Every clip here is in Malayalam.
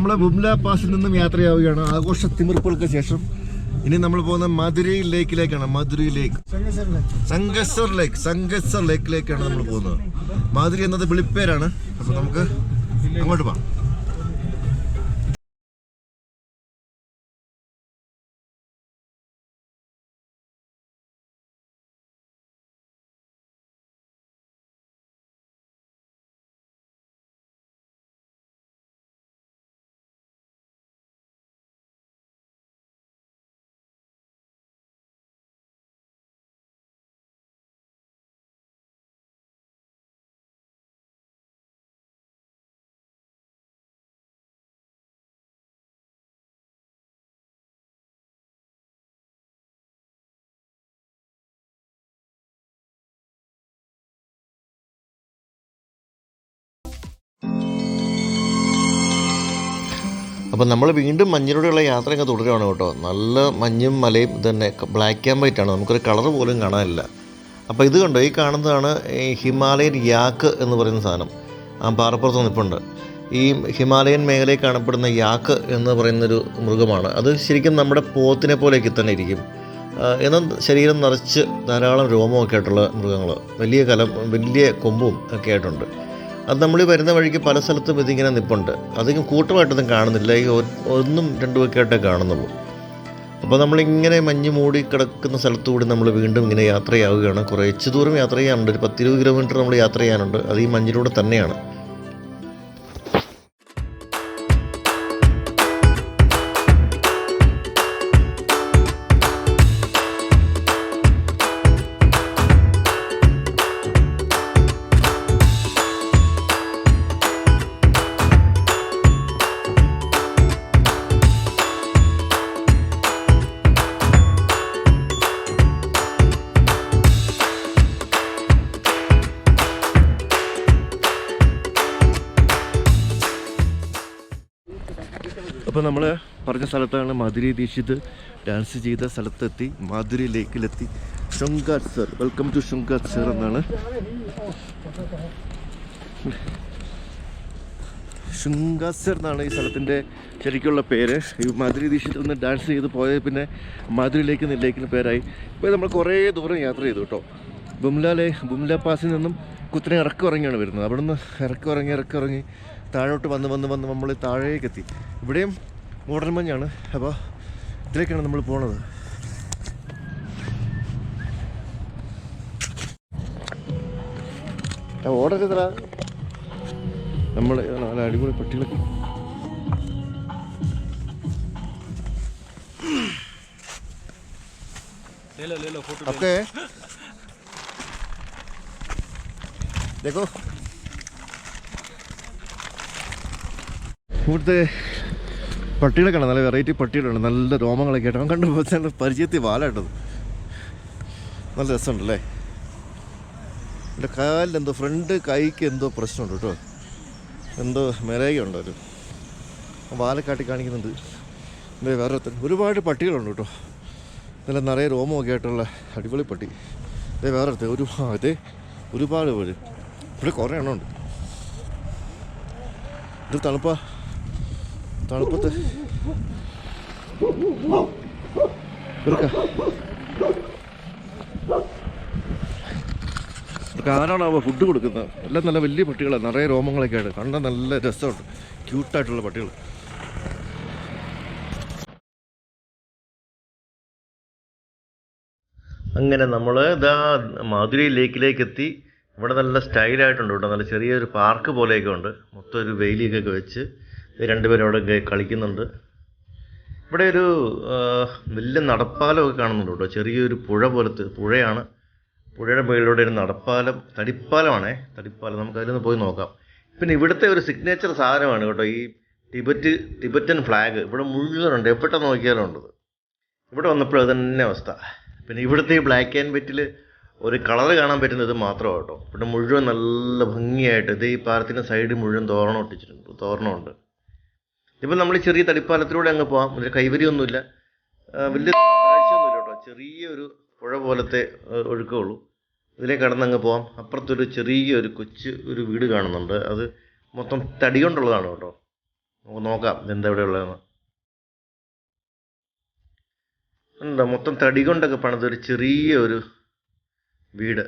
നമ്മൾ ബുംല പാസിൽ നിന്നും യാത്രയാവുകയാണ് ആഘോഷ തിമിർപ്പുകൾക്ക് ശേഷം. ഇനി നമ്മൾ പോകുന്ന മധുരൈ ലേക്കിലേക്കാണ്. മധുരൈ ലേക്ക്, സംഗസർ ലേക്കിലേക്കാണ് നമ്മൾ പോകുന്നത്. മധുരൈ എന്നത് വിളിപ്പേരാണ്. അപ്പോൾ നമുക്ക് അങ്ങോട്ട് പോകാം. അപ്പോൾ നമ്മൾ വീണ്ടും മഞ്ഞിലൂടെയുള്ള യാത്രയൊക്കെ തുടരുകയാണ് കേട്ടോ. നല്ല മഞ്ഞും മലയും തന്നെ ബ്ലാക്ക് ആൻഡ് വൈറ്റ് ആണ്, നമുക്കൊരു കളർ പോലും കാണാനില്ല. അപ്പോൾ ഇത് കണ്ടോ, ഈ കാണുന്നതാണ് ഈ ഹിമാലയൻ യാക്ക് എന്ന് പറയുന്ന സാധനം. ആ പാറപ്പുറത്ത് നിൽപ്പുണ്ട്. ഈ ഹിമാലയൻ മേഖലയിൽ കാണപ്പെടുന്ന യാക്ക് എന്ന് പറയുന്നൊരു മൃഗമാണ്. അത് ശരിക്കും നമ്മുടെ പോത്തിനെ പോലെയൊക്കെ തന്നെ ഇരിക്കും. എന്നാൽ ശരീരം നിറച്ച് ധാരാളം രോമമൊക്കെ ആയിട്ടുള്ള മൃഗങ്ങൾ, വലിയ കൊമ്പും ഒക്കെ ആയിട്ടുണ്ട്. അത് നമ്മൾ വരുന്ന വഴിക്ക് പല സ്ഥലത്തും ഇതിങ്ങനെ നിൽപ്പുണ്ട്. അധികം കൂട്ടമായിട്ടൊന്നും കാണുന്നില്ല, ഈ ഒന്നും രണ്ടുമൊക്കെ ആയിട്ടേ കാണുന്നുള്ളൂ. അപ്പോൾ നമ്മളിങ്ങനെ മഞ്ഞ് മൂടി കിടക്കുന്ന സ്ഥലത്തുകൂടി നമ്മൾ വീണ്ടും ഇങ്ങനെ യാത്രയാവുകയാണ്. കുറച്ച് ദൂരം യാത്ര ചെയ്യാനുണ്ട്, ഒരു 10-20 കിലോമീറ്റർ നമ്മൾ യാത്ര ചെയ്യാനുണ്ട്. അത് ഈ മഞ്ഞിലൂടെ തന്നെയാണ്. അപ്പോൾ നമ്മൾ പറഞ്ഞ സ്ഥലത്താണ് മധുരൈ ദീക്ഷിത് ഡാൻസ് ചെയ്ത സ്ഥലത്തെത്തി. മധുരൈ ലേക്കിലെത്തി. ശുങ്കാത്സർ, വെൽക്കം ടു ശുങ്കാത്സർ എന്നാണ്. ശുങ്കാത്സർ എന്നാണ് ഈ സ്ഥലത്തിൻ്റെ ശരിക്കുള്ള പേര്. ഈ മധുരൈ ദീക്ഷിത് ഒന്ന് ഡാൻസ് ചെയ്ത് പോയ പിന്നെ മധുരൈ ലേക്കിന് പേരായി. ഇപ്പോൾ നമ്മൾ കുറേ ദൂരം യാത്ര ചെയ്തു കേട്ടോ. ബുംല പാസിൽ നിന്നും കുത്തനെ ഇറങ്ങിയാണ് വരുന്നത്. അവിടെ നിന്ന് ഇറക്കി താഴോട്ട് വന്ന് നമ്മൾ താഴേക്കെത്തി. ഇവിടെയും മൂടൽ മഞ്ഞാണ്. അപ്പോൾ ഇതിലേക്കാണ് നമ്മൾ പോണത്. ഓടരുതറ, നമ്മൾ നല്ല അടിപൊളി പട്ടികളൊക്കെ. ഓക്കെ देखो, ഇവിടുത്തെ പട്ടികളെ കാണാം. നല്ല വെറൈറ്റി പട്ടികളാണ്, നല്ല രോമങ്ങളൊക്കെ ആയിട്ട്. അവൻ കണ്ടു പരിചയത്തിൽ വാലായിട്ടത് നല്ല രസമുണ്ടല്ലേ. എൻ്റെ കാലിലെന്തോ ഫ്രണ്ട് കൈക്ക് എന്തോ പ്രശ്നമുണ്ട് കേട്ടോ. എന്തോ മേലേക്കുണ്ടോ ഒരു വാലക്കാട്ടി കാണിക്കുന്നുണ്ട്. വേറെ ഒരുപാട് പട്ടികളുണ്ട് കേട്ടോ. നല്ല നിറയെ രോമമൊക്കെ ആയിട്ടുള്ള അടിപൊളി പട്ടി. വേറെ ഒരുപാട് പേര് ഇവിടെ കുറേ എണ്ണമുണ്ട്. ഇത് തണുപ്പത്ത് ആരാണാവോ ഫുഡ് കൊടുക്കുന്നത്? എല്ലാം നല്ല വലിയ പട്ടികളാണ്, നിറയെ രോമങ്ങളൊക്കെ ആയിട്ട്. കണ്ടാൽ നല്ല രസമുണ്ട്, ക്യൂട്ടായിട്ടുള്ള പട്ടികൾ. അങ്ങനെ നമ്മൾ മധുരൈ ലേക്കിലേക്ക് എത്തി. ഇവിടെ നല്ല സ്റ്റൈലായിട്ടുണ്ട് കേട്ടോ. നല്ല ചെറിയൊരു പാർക്ക് പോലെയൊക്കെ ഉണ്ട്. മൊത്തം ഒരു വെയിലൊക്കെ വെച്ച് രണ്ടുപേരും അവിടെ കളിക്കുന്നുണ്ട്. ഇവിടെ ഒരു വലിയ നടപ്പാലമൊക്കെ കാണുന്നുണ്ട് കേട്ടോ. ചെറിയൊരു പുഴയാണ്. പുഴയുടെ മുകളിലൂടെ ഒരു തടിപ്പാലമാണേ. നമുക്ക് അതിലൊന്ന് പോയി നോക്കാം. പിന്നെ ഇവിടുത്തെ ഒരു സിഗ്നേച്ചർ സാധനമാണ് കേട്ടോ ഈ ടിബറ്റൻ ഫ്ലാഗ്. ഇവിടെ മുഴുവനുണ്ട്, എവിടെ നോക്കിയാലും ഉണ്ട്. ഇവിടെ വന്നപ്പോൾ അത് തന്നെ അവസ്ഥ. പിന്നെ ഇവിടുത്തെ ഈ ബ്ലാക്ക് ആൻഡ് വൈറ്റിൽ ഒരു കളറ് കാണാൻ പറ്റുന്നത് മാത്രമാണ് കേട്ടോ. ഇവിടെ മുഴുവൻ നല്ല ഭംഗിയായിട്ട് ഇത് ഈ പാലത്തിൻ്റെ സൈഡിൽ മുഴുവൻ തോരണമുണ്ട്. ഇപ്പം നമ്മൾ ചെറിയ തടിപ്പാലത്തിലൂടെ അങ്ങ് പോകാം. ഒരു കൈവരിയൊന്നുമില്ല, വലിയ കാഴ്ചയൊന്നുമില്ല കേട്ടോ. ചെറിയൊരു പുഴ പോലത്തെ ഒഴുക്കമുള്ളൂ. ഇതിലേക്ക് കടന്നങ്ങ് പോകാം. അപ്പുറത്തൊരു ചെറിയൊരു ഒരു വീട് കാണുന്നുണ്ട്. അത് മൊത്തം തടി കൊണ്ടുള്ളതാണ് കേട്ടോ. നമുക്ക് നോക്കാം ഇതെന്താ ഇവിടെ ഉള്ളതെന്ന്. എന്താ മൊത്തം തടി കൊണ്ടൊക്കെ പണിതൊരു ചെറിയ ഒരു വീട്.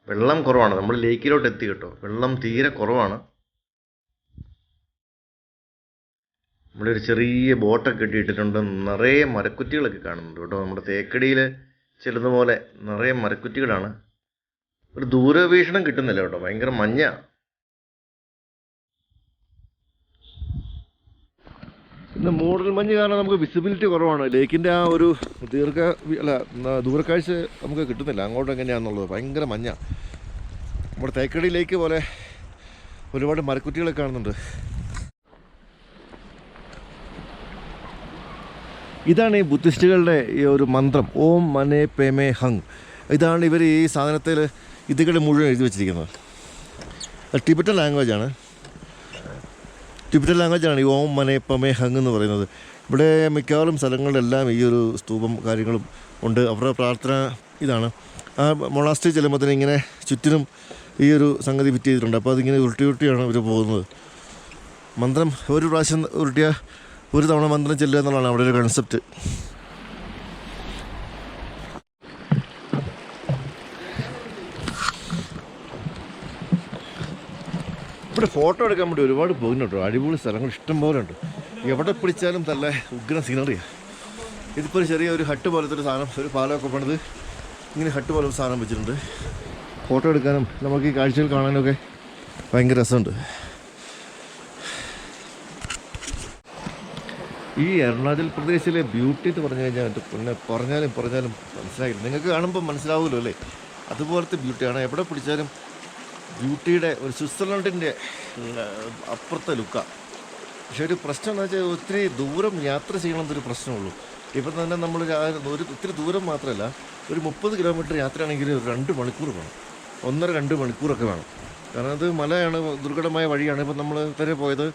വെള്ളം കുറവാണ്, നമ്മൾ ലേക്കിലോട്ട് എത്തി കേട്ടോ. വെള്ളം തീരെ കുറവാണ്. ഇവിടെ ഒരു ചെറിയ ബോട്ടൊക്കെ കെട്ടിയിട്ടിട്ടുണ്ട്. നിറയെ മരക്കുറ്റികളൊക്കെ കാണുന്നുണ്ട് കേട്ടോ. നമ്മുടെ തേക്കടിയിൽ ചെല്ലുന്ന പോലെ നിറയെ മരക്കുറ്റികളാണ്. ഒരു ദൂരവീക്ഷണം കിട്ടുന്നില്ല കേട്ടോ, ഭയങ്കര മഞ്ഞ. ഇന്ന് മൂടൽ മഞ്ഞ് കാരണം നമുക്ക് വിസിബിലിറ്റി കുറവാണ്. ലേക്കിൻ്റെ ആ ഒരു ദൂരക്കാഴ്ച നമുക്ക് കിട്ടുന്നില്ല അങ്ങോട്ട് എങ്ങനെയാണെന്നുള്ളത്. ഭയങ്കര മഞ്ഞ. നമ്മുടെ തേക്കടി ലേക്ക് പോലെ ഒരുപാട് മരക്കുറ്റികളൊക്കെ കാണുന്നുണ്ട്. ഇതാണ് ഈ ബുദ്ധിസ്റ്റുകളുടെ ഈ ഒരു മന്ത്രം, ഓം മനെ പേമേ ഹങ്. ഇതാണ് ഇവർ ഈ സാധനത്തിൽ ഇതുകൾ മുഴുവൻ എഴുതി വെച്ചിരിക്കുന്നത്. ടിബറ്റൻ ലാംഗ്വേജാണ് ഈ ഓം മനെ പമേ ഹങ് എന്ന് പറയുന്നത്. ഇവിടെ മിക്കവാറും സ്ഥലങ്ങളിലെല്ലാം ഈ ഒരു സ്തൂപം കാര്യങ്ങളും ഉണ്ട്. അവരുടെ പ്രാർത്ഥന ഇതാണ്. ആ മൊണാസ്ട്രി ചെല്ലുമ്പോഴത്തേനും ഇങ്ങനെ ചുറ്റിനും ഈ ഒരു സംഗതി ഫിറ്റ് ചെയ്തിട്ടുണ്ട്. അപ്പോൾ അതിങ്ങനെ ഉരുട്ടിയാണ് ഇവർ പോകുന്നത്. മന്ത്രം ഒരു പ്രാവശ്യം ഉരുട്ടിയ ഒരു തവണ മന്ത്രം ചെല്ലുക എന്നുള്ളതാണ് അവിടെ ഒരു കൺസെപ്റ്റ്. ഇവിടെ ഫോട്ടോ എടുക്കാൻ വേണ്ടി ഒരുപാട് പോകുന്നുണ്ട്. അടിപൊളി സ്ഥലങ്ങൾ ഇഷ്ടം പോലെ ഉണ്ട്. എവിടെ പിടിച്ചാലും നല്ല ഉഗ്ര സീനറിയാണ്. ഇതിപ്പോൾ ഒരു ചെറിയ ഒരു ഹട്ട് പോലത്തെ ഒരു സാധനം, ഒരു പാലമൊക്കെ പണിത് ഇങ്ങനെ ഹട്ട് പോലെ ഒരു സാധനം വെച്ചിട്ടുണ്ട്. ഫോട്ടോ എടുക്കാനും നമുക്ക് ഈ കാഴ്ചകൾ കാണാനൊക്കെ ഭയങ്കര രസമുണ്ട്. ഈ അരുണാചൽ പ്രദേശിലെ ബ്യൂട്ടി എന്ന് പറഞ്ഞു കഴിഞ്ഞാൽ പിന്നെ പറഞ്ഞാലും മനസ്സിലായില്ല. നിങ്ങൾക്ക് കാണുമ്പോൾ മനസ്സിലാവുമല്ലോ അല്ലേ? അതുപോലത്തെ ബ്യൂട്ടിയാണ്. എവിടെ പിടിച്ചാലും ബ്യൂട്ടിയുടെ ഒരു സ്വിറ്റ്സർലൻഡിൻ്റെ അപ്പുറത്തെ ലുക്കാണ്. പക്ഷേ ഒരു പ്രശ്നം എന്ന് വെച്ചാൽ ഒത്തിരി ദൂരം യാത്ര ചെയ്യണമെന്നൊരു പ്രശ്നമുള്ളൂ. ഇപ്പം തന്നെ നമ്മൾ ഒത്തിരി ദൂരം മാത്രമല്ല, ഒരു 30 കിലോമീറ്റർ യാത്രയാണെങ്കിൽ ഒരു 2 മണിക്കൂർ വേണം, 1.5-2 മണിക്കൂറൊക്കെ വേണം. കാരണം അത് മലയാണ്, ദുർഘടമായ വഴിയാണ്. ഇപ്പം നമ്മൾ തന്നെ പോയത്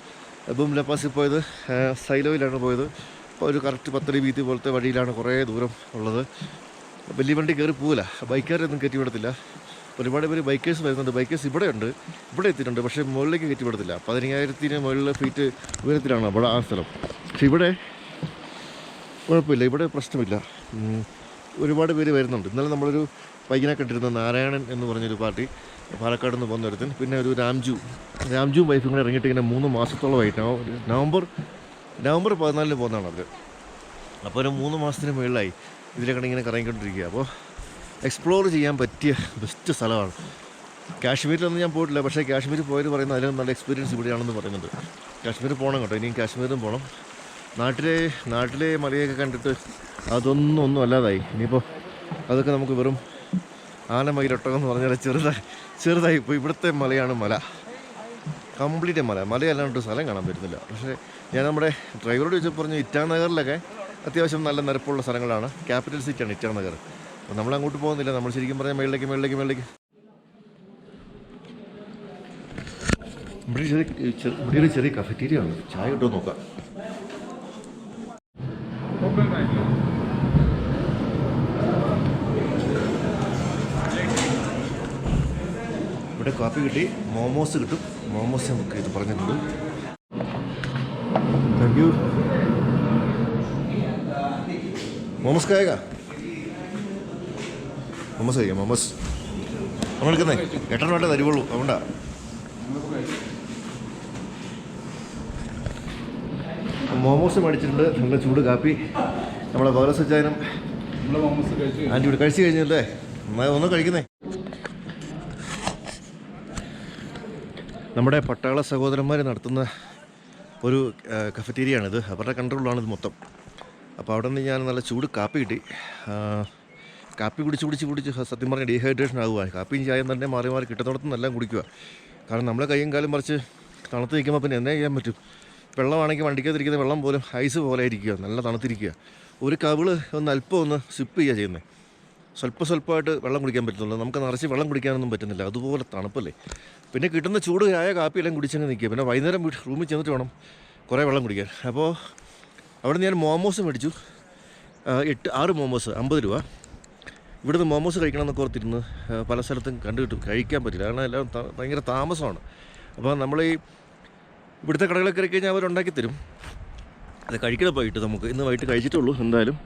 ബുംലപാസിൽ പോയത് സൈലോയിലാണ് പോയത്. അപ്പോൾ ഒരു കറക്റ്റ് 10 അടി വീതി പോലത്തെ വഴിയിലാണ് കുറേ ദൂരം ഉള്ളത്. വലിയ വണ്ടി കയറി പോകില്ല, ബൈക്കുകാരൊന്നും കയറ്റി വിടത്തില്ല. ഒരുപാട് പേര് ബൈക്കേഴ്സ് വരുന്നുണ്ട്. ബൈക്കേഴ്സ് ഇവിടെ എത്തിയിട്ടുണ്ട്, പക്ഷേ മുകളിലേക്ക് കയറ്റി വിടത്തില്ല. 15,000 മുകളിൽ ഫീറ്റ് ഉയരത്തിലാണ് അവിടെ ആ സ്ഥലം. പക്ഷെ ഇവിടെ കുഴപ്പമില്ല, ഇവിടെ പ്രശ്നമില്ല. ഒരുപാട് പേര് വരുന്നുണ്ട്. ഇന്നലെ നമ്മളൊരു പയ്യനെ കണ്ടിരുന്ന നാരായണൻ എന്ന് പറഞ്ഞൊരു പാർട്ടി, പാലക്കാട് നിന്ന് പോകുന്ന ഒരുത്തൻ, പിന്നെ ഒരു രാംജു വൈഫും കൂടെ ഇറങ്ങിയിട്ട് ഇങ്ങനെ 3 മാസത്തോളമായിട്ട് നവംബർ 14 പോകുന്നതാണ് അവർ. അപ്പോൾ ഒരു 3 മാസത്തിന് മുകളിലായി ഇതിലൊക്കെ ഇങ്ങനെ കറങ്ങിക്കൊണ്ടിരിക്കുക. അപ്പോൾ എക്സ്പ്ലോർ ചെയ്യാൻ പറ്റിയ ബെസ്റ്റ് സ്ഥലമാണ്. കാശ്മീരിലൊന്നും ഞാൻ പോയിട്ടില്ല, പക്ഷേ കാശ്മീർ പോയത് പറയുന്നത് അതിലും നല്ല എക്സ്പീരിയൻസ് ഇവിടെയാണെന്ന് പറയുന്നുണ്ട്. കാശ്മീർ പോകണം കേട്ടോ, ഇനിയും കാശ്മീരും പോകണം. നാട്ടിലെ മലയൊക്കെ കണ്ടിട്ട് ഒന്നും അല്ലാതായി. ഇനിയിപ്പോൾ അതൊക്കെ നമുക്ക് വെറും ആനമയിലൊട്ടകം എന്ന് പറഞ്ഞാൽ ചെറുതായി ഇപ്പോൾ ഇവിടുത്തെ മലയാണ് മല, കംപ്ലീറ്റ് മലയല്ലാണ്ട് സ്ഥലം കാണാൻ പറ്റുന്നില്ല. പക്ഷേ ഞാൻ നമ്മുടെ ഡ്രൈവറോട് ചോദിച്ചപ്പോൾ പറഞ്ഞു ഇറ്റാനഗറിലൊക്കെ അത്യാവശ്യം നല്ല നിരപ്പുള്ള സ്ഥലങ്ങളാണ്. ക്യാപിറ്റൽ സിറ്റിയാണ് ഇറ്റാനഗർ. അപ്പോൾ നമ്മളങ്ങോട്ട് പോകുന്നില്ല, നമ്മൾ ശരിക്കും പറഞ്ഞാൽ മേളിലേക്ക് ഇവിടെ ഒരു ചെറിയ കഫറ്റീരിയ ആണ്. ചായ കിട്ടുമോ നോക്കാം. ഇവിടെ കാപ്പി കിട്ടി, മോമോസ് കിട്ടും. മോമോസ് നമുക്ക് ഇത് പറഞ്ഞിട്ടുണ്ട്. Thank you. മോമോസ് കഴിക്കാം, മോമോസ് നമ്മൾ എടുക്കുന്നേ 8 വേണ്ട തരുവുള്ളൂ, അതുകൊണ്ടാ. മോമോസ് മേടിച്ചിട്ടുണ്ട്, നല്ല ചൂട് കാപ്പി. നമ്മളെ പൗരസച്ചായനും ആൻറ്റി ഇവിടെ കഴിച്ചു കഴിഞ്ഞല്ലേ, ഒന്നും കഴിക്കുന്നേ. നമ്മുടെ പട്ടാള സഹോദരന്മാർ നടത്തുന്ന ഒരു കഫറ്റീരിയാണിത്. അവരുടെ കൺട്രോളിലാണിത് മൊത്തം. അപ്പോൾ അവിടെ നിന്ന് ഞാൻ നല്ല ചൂട് കാപ്പി കിട്ടി. കാപ്പി കുടിച്ച് സത്യം പറഞ്ഞാൽ ഡീഹൈഡ്രേഷൻ ആകുക. കാപ്പിയും ചായയും തന്നെ മാറി കിട്ടുന്നിടത്തുനിന്ന് എല്ലാം കുടിക്കുക. കാരണം നമ്മളെ കൈയും കാലും മറിച്ച് തണുത്ത് നിൽക്കുമ്പോൾ പിന്നെ എന്നാ ചെയ്യാൻ പറ്റും? വെള്ളമാണെങ്കിൽ വണ്ടിക്കകത്തിരിക്കുന്ന വെള്ളം പോലും ഐസ് പോലെ ഇരിക്കുക, നല്ല തണുത്തിരിക്കുക. ഒരു കവിള് അല്പം സിപ്പ് ചെയ്യുക ചെയ്യുന്നത്. സ്വല്പമായിട്ട് വെള്ളം കുടിക്കാൻ പറ്റുന്നുള്ളൂ. നമുക്ക് നിറച്ച് വെള്ളം കുടിക്കാനൊന്നും പറ്റുന്നില്ല, അതുപോലെ തണുപ്പല്ലേ. പിന്നെ കിട്ടുന്ന ചൂട് ചായ കാപ്പിയെല്ലാം കുടിച്ചങ്ങ് നിൽക്കുക. പിന്നെ വൈകുന്നേരം റൂമിൽ ചെന്നിട്ട് വേണം കുറേ വെള്ളം കുടിക്കാൻ. അപ്പോൾ അവിടെ ഞാൻ മോമോസ് മേടിച്ചു, 6 മോമോസ് 50 രൂപ. ഇവിടുന്ന് മോമോസ് കഴിക്കണമെന്നൊക്കെ ഓർത്തിരുന്ന് പല സ്ഥലത്തും കഴിക്കാൻ പറ്റില്ല, കാരണം എല്ലാം ഭയങ്കര താമസമാണ്. അപ്പോൾ നമ്മൾ ഈ ഇവിടുത്തെ കടകളൊക്കെ കയറി കഴിഞ്ഞാൽ അവരുണ്ടാക്കി തരും. അത് കഴിക്കണം പോയിട്ട് നമുക്ക് ഇന്ന് വൈകിട്ട് കഴിച്ചിട്ടുള്ളൂ. എന്തായാലും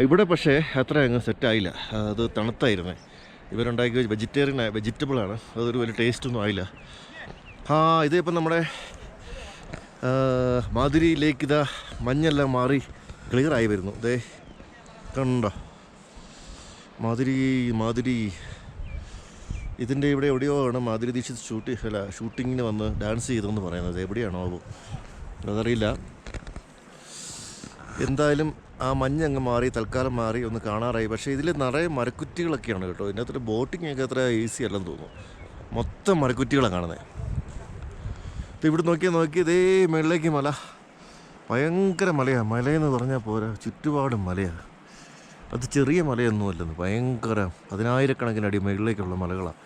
ഇവിടെ പക്ഷേ അത്ര അങ്ങ് സെറ്റായില്ല. അത് തണുത്തായിരുന്നേ. ഇവരുണ്ടാക്കിയ വെജിറ്റബിളാണ്. അതൊരു വലിയ ടേസ്റ്റൊന്നും ആയില്ല. ഇതിപ്പം നമ്മുടെ മാധുരി ലേക്ക് ഇതാ മഞ്ഞെല്ലാം മാറി ക്ലിയറായി വരുന്നു. ഇതേ കണ്ടോ മാധുരി ഇതിൻ്റെ ഇവിടെ എവിടെയോ ആണ് മാധുരി ദീക്ഷിത് ഷൂട്ടിങ്ങിന് വന്ന് ഡാൻസ് ചെയ്തെന്ന് പറയുന്നത്. എവിടെയാണോ അതറിയില്ല. എന്തായാലും ആ മഞ്ഞങ്ങ് മാറി, തൽക്കാലം മാറി, ഒന്ന് കാണാറായി. പക്ഷേ ഇതിൽ നിറയെ മരക്കുറ്റികളൊക്കെയാണ് കേട്ടോ. ഇതിനകത്തൊരു ബോട്ടിംഗ് ഒക്കെ അത്ര ഈസി അല്ലെന്ന് തോന്നുന്നു. മൊത്തം മരക്കുറ്റികളാണ് കാണുന്നത്. ഇപ്പോൾ ഇവിടെ നോക്കി ഇതേ മുകളിലേക്ക് മല, ഭയങ്കര മലയാണ്. മലയെന്ന് പറഞ്ഞാൽ പോരാ, ചുറ്റുപാടും മലയാണ്. അത് ചെറിയ മലയൊന്നുമല്ലെന്ന്, ഭയങ്കര 10,000-കണക്കിന് അടി മുകളിലേക്കുള്ള മലകളാണ്.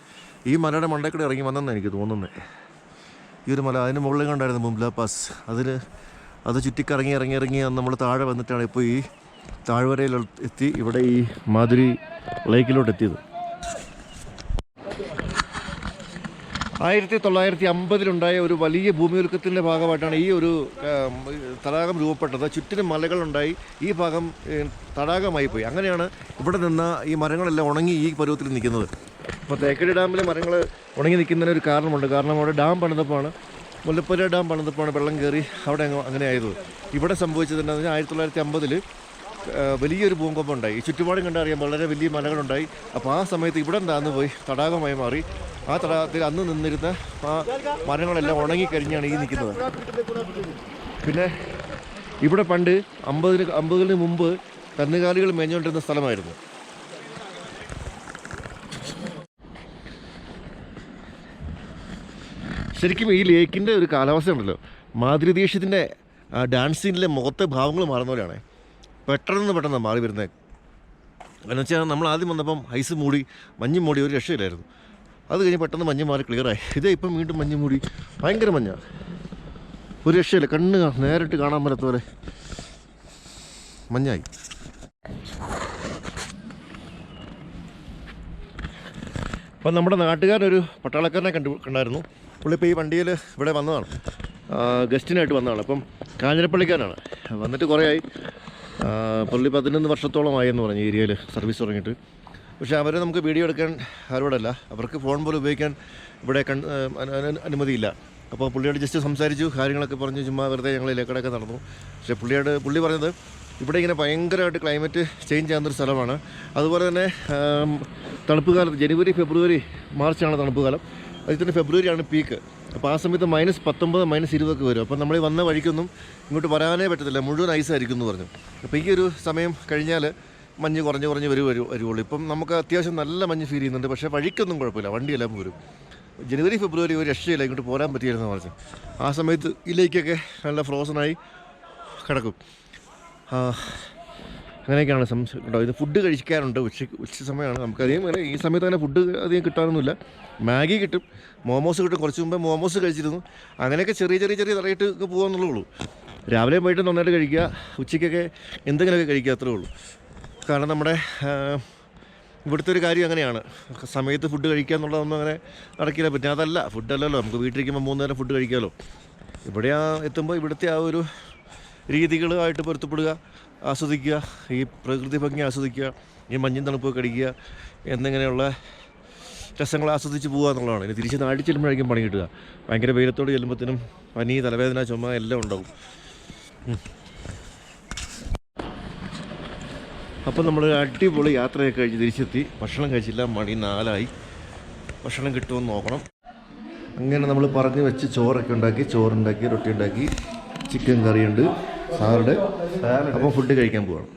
ഈ മലയുടെ മണ്ടയ്ക്കൂടെ ഇറങ്ങി വന്നെന്നാണ് എനിക്ക് തോന്നുന്നത്. ഈ ഒരു മല, അതിന് മുകളിൽ കണ്ടായിരുന്നു മുംല പാസ്. അത് ചുറ്റിക്കറങ്ങി ഇറങ്ങി നമ്മൾ താഴെ വന്നിട്ടാണ് ഇപ്പോൾ ഈ താഴ്വരയിൽ എത്തി ഇവിടെ ഈ മാധുരി ലേക്കിലോട്ട് എത്തിയത്. 1950-ലുണ്ടായ ഒരു വലിയ ഭൂമികുലുക്കത്തിൻ്റെ ഭാഗമായിട്ടാണ് ഈ ഒരു തടാകം രൂപപ്പെട്ടത്. ചുറ്റിനും മലകളുണ്ടായി, ഈ ഭാഗം തടാകമായി പോയി. അങ്ങനെയാണ് ഇവിടെ നിന്ന് ഈ മരങ്ങളെല്ലാം ഉണങ്ങി ഈ പരുവത്തിൽ നിൽക്കുന്നത്. അപ്പോൾ തേക്കടി ഡാമിലെ മരങ്ങൾ ഉണങ്ങി നിൽക്കുന്നതിന് ഒരു കാരണമുണ്ട്. കാരണം അവിടെ ഡാം പണിതപ്പോഴാണ്, മുല്ലപ്പെരിയാർ ഡാം പണിതപ്പോഴാണ് വെള്ളം കയറി അവിടെ അങ്ങനെ ആയത്. ഇവിടെ സംഭവിച്ചത് എന്താണെന്ന് വെച്ചാൽ 1950-ൽ വലിയൊരു ഭൂകമ്പം ഉണ്ടായി. ഈ ചുറ്റുപാടും കണ്ടറിയാം, വളരെ വലിയ മലകളുണ്ടായി. അപ്പോൾ ആ സമയത്ത് ഇവിടെ താഴ്ന്നു പോയി തടാകമായി മാറി. ആ തടാകത്തിൽ അന്ന് നിന്നിരുന്ന ആ മരങ്ങളെല്ലാം ഉണങ്ങിക്കഴിഞ്ഞാണ് ഈ നിൽക്കുന്നത്. പിന്നെ ഇവിടെ പണ്ട് 50-ന് മുമ്പ് കന്നുകാലികൾ മേഞ്ഞുകൊണ്ടിരുന്ന സ്ഥലമായിരുന്നു. ശരിക്കും ഈ ലേക്കിൻ്റെ ഒരു കാലാവസ്ഥ ഉണ്ടല്ലോ, മാധുരി ദീക്ഷിതിൻ്റെ ഡാൻസിങ്ങിലെ മുഖത്തെ ഭാവങ്ങൾ മാറുന്ന പോലെയാണ്. പെട്ടെന്ന് മാറി വരുന്നത്. എന്ന് വെച്ചാൽ നമ്മൾ ആദ്യം വന്നപ്പം ഐസ് മൂടി, മഞ്ഞ് മൂടി, ഒരു രക്ഷയില്ലായിരുന്നു. അത് കഴിഞ്ഞ് പെട്ടെന്ന് മഞ്ഞ് മാറി ക്ലിയറായി. ഇതേ ഇപ്പം വീണ്ടും മഞ്ഞ് മൂടി, ഭയങ്കര മഞ്ഞാണ്, ഒരു രക്ഷയില്ല. കണ്ണ് നേരിട്ട് കാണാൻ പറ്റാത്ത പോലെ മഞ്ഞായി. അപ്പം നമ്മുടെ നാട്ടുകാരൊരു പട്ടാളക്കാരനെ കണ്ടായിരുന്നു. പുള്ളി ഇപ്പോൾ ഈ വണ്ടിയിൽ ഇവിടെ വന്നതാണ്, ഗസ്റ്റിനായിട്ട് വന്നതാണ്. അപ്പം കാഞ്ഞിരപ്പള്ളിക്കാരനാണ്, വന്നിട്ട് കുറേ ആയി. പുള്ളി 11 വർഷത്തോളമായി എന്ന് പറഞ്ഞു ഏരിയയിൽ സർവീസ് തുടങ്ങിയിട്ട്. പക്ഷേ അവരെ നമുക്ക് വീഡിയോ എടുക്കാൻ ആരോടല്ല, അവർക്ക് ഫോൺ പോലും ഉപയോഗിക്കാൻ ഇവിടെ അനുമതിയില്ല. അപ്പോൾ പുള്ളിയോട് ജസ്റ്റ് സംസാരിച്ചു, കാര്യങ്ങളൊക്കെ പറഞ്ഞു, ചുമ്മാ വെറുതെ ഞങ്ങൾ ഇലേക്കടൊക്കെ നടന്നു. പക്ഷേ പുള്ളി പറഞ്ഞത് ഇവിടെ ഇങ്ങനെ ഭയങ്കരമായിട്ട് ക്ലൈമറ്റ് ചേഞ്ച് ചെയ്യുന്നൊരു സ്ഥലമാണ്. അതുപോലെ തന്നെ തണുപ്പ് കാലത്ത് ജനുവരി, ഫെബ്രുവരി, മാർച്ചാണ് തണുപ്പ് കാലം. അതിൽ തന്നെ ഫെബ്രുവരിയാണ് പീക്ക്. അപ്പോൾ ആ സമയത്ത് -19, -20 വരും. അപ്പോൾ നമ്മൾ വന്ന വഴിക്കൊന്നും ഇങ്ങോട്ട് വരാനേ പറ്റത്തില്ല, മുഴുവൻ ഐസായിരിക്കും എന്ന് പറഞ്ഞു. അപ്പോൾ ഈ ഒരു സമയം കഴിഞ്ഞാൽ മഞ്ഞ് കുറഞ്ഞ് വരുള്ളൂ. ഇപ്പം നമുക്ക് അത്യാവശ്യം നല്ല മഞ്ഞ് ഫീൽ ചെയ്യുന്നുണ്ട്. പക്ഷേ വഴിക്കൊന്നും കുഴപ്പമില്ല, വണ്ടിയെല്ലാം വരും. ജനുവരി, ഫെബ്രുവരി ഒരു രക്ഷയില്ല, ഇങ്ങോട്ട് പോരാൻ പറ്റിയിരുന്ന പറഞ്ഞു. ആ സമയത്ത് ഇതിലേക്കൊക്കെ നല്ല ഫ്രോസണായി കിടക്കും. അങ്ങനെയൊക്കെയാണ് കേട്ടോ. ഇത് ഫുഡ് കഴിക്കാനുണ്ട്, ഉച്ച സമയമാണ്. നമുക്കധികം അങ്ങനെ ഈ സമയത്ത് അങ്ങനെ ഫുഡ് അധികം കിട്ടാനൊന്നുമില്ല. മാഗി കിട്ടും, മോമോസ് കിട്ടും. കുറച്ച് മുമ്പേ മോമോസ് കഴിച്ചിരുന്നു. അങ്ങനെയൊക്കെ ചെറിയ തറയിട്ട് പോകാമെന്നുള്ളൂ. രാവിലെയും പോയിട്ട് നന്നായിട്ട് കഴിക്കുക, ഉച്ചയ്ക്കൊക്കെ എന്തെങ്കിലുമൊക്കെ കഴിക്കുക, അത്രേ ഉള്ളൂ. കാരണം നമ്മുടെ ഇവിടുത്തെ ഒരു കാര്യം അങ്ങനെയാണ്, സമയത്ത് ഫുഡ് കഴിക്കുക എന്നുള്ളതൊന്നും അങ്ങനെ നടക്കില്ല. പറ്റും അതല്ല, ഫുഡല്ലല്ലോ, നമുക്ക് വീട്ടിലിരിക്കുമ്പോൾ 3 നേരം ഫുഡ് കഴിക്കാമല്ലോ. ഇവിടെ എത്തുമ്പോൾ ഇവിടുത്തെ ആ ഒരു രീതികളുമായിട്ട് പൊരുത്തപ്പെടുക, ആസ്വദിക്കുക, ഈ പ്രകൃതി ഭംഗി ആസ്വദിക്കുക, ഈ മഞ്ഞും തണുപ്പൊക്കെ അടിക്കുക, എന്നിങ്ങനെയുള്ള രസങ്ങൾ ആസ്വദിച്ച് പോകുക എന്നുള്ളതാണ്. ഇനി തിരിച്ച് നാട്ടിൽ ചെല്ലുമ്പോഴേക്കും പണി കിട്ടുക. ഭയങ്കര വെയിലത്തോട് ചെല്ലുമ്പോഴത്തേനും പനി, തലവേദന, ചുമ എല്ലാം ഉണ്ടാവും. അപ്പം നമ്മൾ അടിപൊളി യാത്രയൊക്കെ കഴിഞ്ഞ് തിരിച്ചെത്തി. ഭക്ഷണം കഴിച്ചില്ല, മണി 4 ഭക്ഷണം കിട്ടുമെന്ന് നോക്കണം. അങ്ങനെ നമ്മൾ പറഞ്ഞു വെച്ച് ചോറുണ്ടാക്കി, റൊട്ടി ഉണ്ടാക്കി, ചിക്കൻ കറിയുണ്ട്, സാലഡ്. അപ്പോൾ ഫുഡ് കഴിക്കാൻ പോവാണ്.